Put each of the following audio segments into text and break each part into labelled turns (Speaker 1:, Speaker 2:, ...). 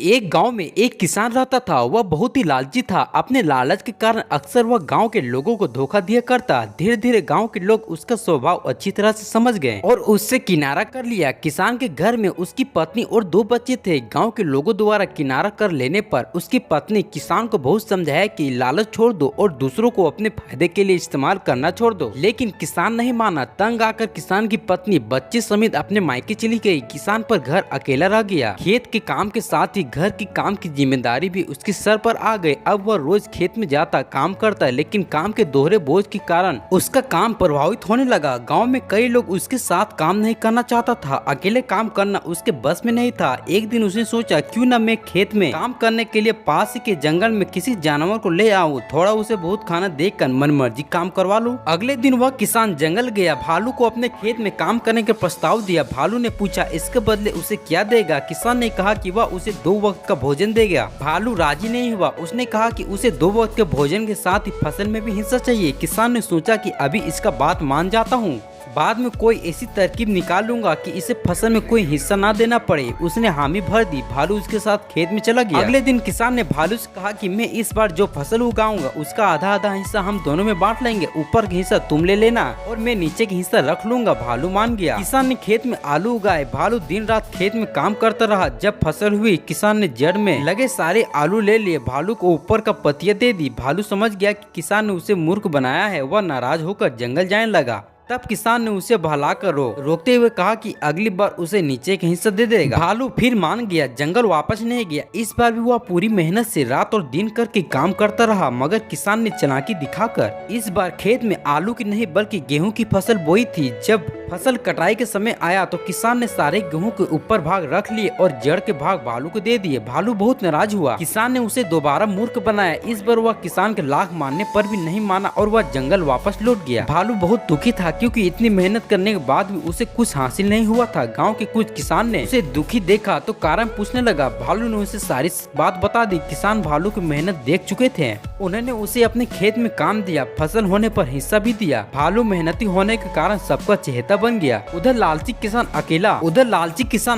Speaker 1: एक गांव में एक किसान रहता था। वह बहुत ही लालची था। अपने लालच के कारण अक्सर वह गांव के लोगों को धोखा दिया करता। धीरे धीरे गांव के लोग उसका स्वभाव अच्छी तरह से समझ गए और उससे किनारा कर लिया। किसान के घर में उसकी पत्नी और 2 बच्चे थे। गांव के लोगों द्वारा किनारा कर लेने पर उसकी पत्नी किसान को बहुत समझाया कि लालच छोड़ दो और दूसरों को अपने फायदे के लिए इस्तेमाल करना छोड़ दो, लेकिन किसान नहीं माना। तंग आकर किसान की पत्नी बच्चे समेत अपने मायके चली गई। किसान पर घर अकेला रह गया। खेत के काम के साथ ही घर की काम की जिम्मेदारी भी उसके सर पर आ गई। अब वह रोज खेत में जाता, काम करता, लेकिन काम के दोहरे बोझ के कारण उसका काम प्रभावित होने लगा। गांव में कई लोग उसके साथ काम नहीं करना चाहता था। अकेले काम करना उसके बस में नहीं था। एक दिन उसने सोचा, क्यों न मैं खेत में काम करने के लिए पास के जंगल में किसी जानवर को ले आऊं, थोड़ा उसे बहुत खाना देकर मनमर्जी काम करवा लूं। अगले दिन वह किसान जंगल गया। भालू को अपने खेत में काम करने का प्रस्ताव दिया। भालू ने पूछा, इसके बदले उसे क्या देगा? किसान ने कहा कि वह उसे 2 वक्त का भोजन देगा। भालू राजी नहीं हुआ। उसने कहा कि उसे 2 वक्त के भोजन के साथ ही फसल में भी हिस्सा चाहिए। किसान ने सोचा कि अभी इसका बात मान जाता हूँ, बाद में कोई ऐसी तरकीब निकाल लूंगा कि इसे फसल में कोई हिस्सा ना देना पड़े। उसने हामी भर दी। भालू उसके साथ खेत में चला गया। अगले दिन किसान ने भालू से कहा कि मैं इस बार जो फसल उगाऊंगा उसका आधा आधा हिस्सा हम दोनों में बांट लेंगे। ऊपर का हिस्सा तुम ले लेना और मैं नीचे का हिस्सा रख लूंगा। भालू मान गया। किसान ने खेत में आलू उगाए। भालू दिन रात खेत में काम करता रहा। जब फसल हुई, किसान ने जड़ में लगे सारे आलू ले लिए। भालू को ऊपर का पतिया दे दी। भालू समझ गया कि किसान ने उसे मूर्ख बनाया है। वह नाराज होकर जंगल जाने लगा। तब किसान ने उसे बहलाकर रोकते हुए कहा कि अगली बार उसे नीचे का हिस्सा दे देगा। भालू फिर मान गया। जंगल वापस नहीं गया। इस बार भी वह पूरी मेहनत से रात और दिन करके काम करता रहा, मगर किसान ने चालाकी दिखाकर इस बार खेत में आलू की नहीं बल्कि गेहूं की फसल बोई थी। जब फसल कटाई के समय आया तो किसान ने सारे गेहूं के ऊपर भाग रख लिए और जड़ के भाग भालू को दे दिए। भालू बहुत नाराज हुआ। किसान ने उसे दोबारा मूर्ख बनाया। इस बार वह किसान के लाख मानने पर भी नहीं माना और वह जंगल वापस लौट गया। भालू बहुत दुखी था, क्योंकि इतनी मेहनत करने के बाद भी उसे कुछ हासिल नहीं हुआ था। गांव के कुछ किसान ने उसे दुखी देखा तो कारण पूछने लगा। भालू ने उसे सारी बात बता दी। किसान भालू की मेहनत देख चुके थे। उन्होंने उसे अपने खेत में काम दिया, फसल होने पर हिस्सा भी दिया। भालू मेहनती होने के कारण सबका चहेता बन गया। उधर लालची किसान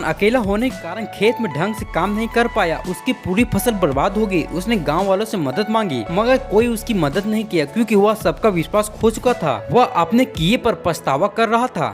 Speaker 1: अकेला होने के कारण खेत में ढंग से काम नहीं कर पाया। उसकी पूरी फसल बर्बाद हो गई। उसने गाँव वालों से मदद मांगी, मगर कोई उसकी मदद नहीं किया, क्योंकि वह सबका विश्वास खो चुका था। वह अपने किए पर पछतावा कर रहा था।